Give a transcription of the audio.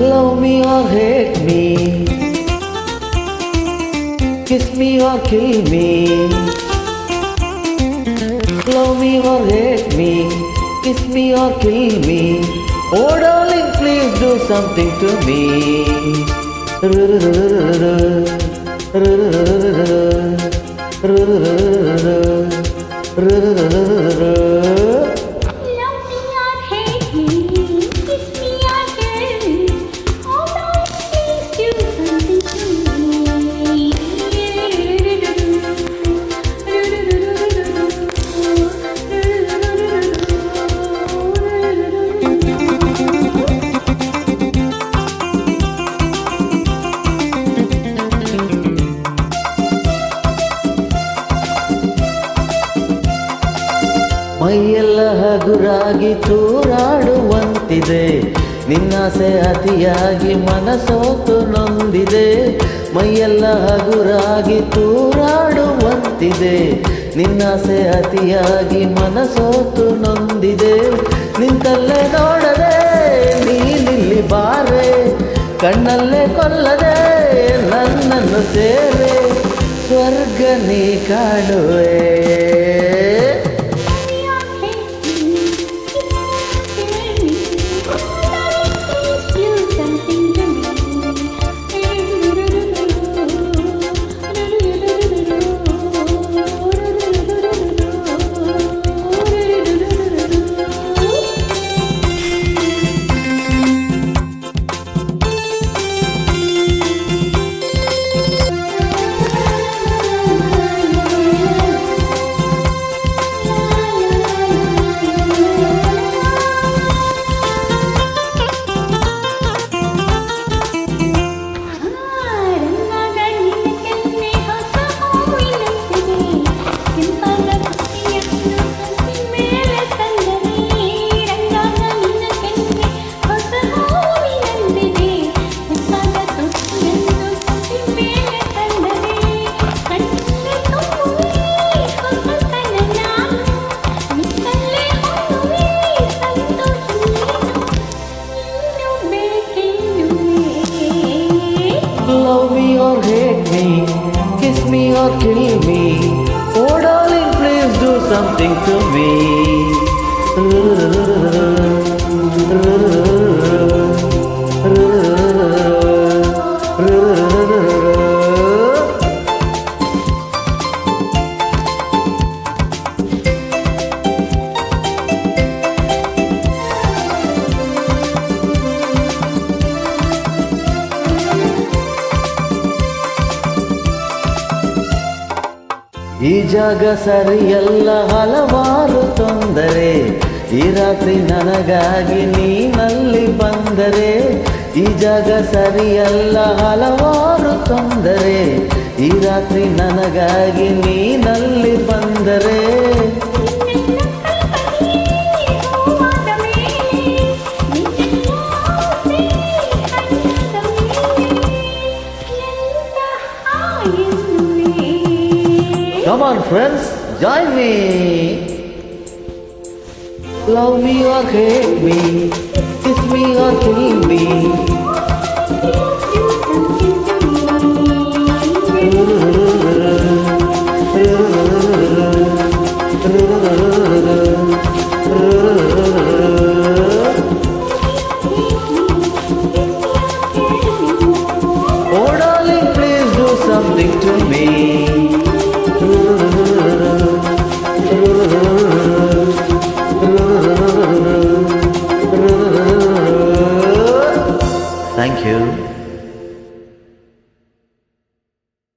Love me or hate me, kiss me or kill me. Love me or hate me, kiss me or kill me. Oh darling, please do something to me. ಮೈಯೆಲ್ಲ ಹಗುರಾಗಿ ತೂರಾಡುವಂತಿದೆ, ನಿನ್ನಾಸೆ ಅತಿಯಾಗಿ ಮನಸೋತು ನೊಂದಿದೆ. ಮೈಯೆಲ್ಲ ಹಗುರಾಗಿ ತೂರಾಡುವಂತಿದೆ, ನಿನ್ನಾಸೆ ಅತಿಯಾಗಿ ಮನಸೋತು ನೊಂದಿದೆ. ನಿಂತಲ್ಲೇ ನೋಡದೆ ನೀನಿಲ್ಲಿ ಬಾರೆ, ಕಣ್ಣಲ್ಲೇ ಕೊಲ್ಲದೆ ನನ್ನನ್ನು ಸೇರೆ, ಸ್ವರ್ಗ ನೀ ಕಾಣುವೆ. Love me or hate me, kiss me or kill me. Oh darling, please do something to me. ಈ ಜಾಗ ಸರಿಯಲ್ಲ, ಹಲವಾರು ತೊಂದರೆ. ಈ ರಾತ್ರಿ ನನಗಾಗಿ ನೀನಲ್ಲಿ ಬಂದರೆ. ಈ ಜಾಗ ಸರಿಯಲ್ಲ, ಹಲವಾರು ತೊಂದರೆ. ಈ ರಾತ್ರಿ ನನಗಾಗಿ ನೀನಲ್ಲಿ ಬಂದರೆ. Come on friends, join me. Love me or hate me, kiss me or kill me. Oh darling, please do something to me.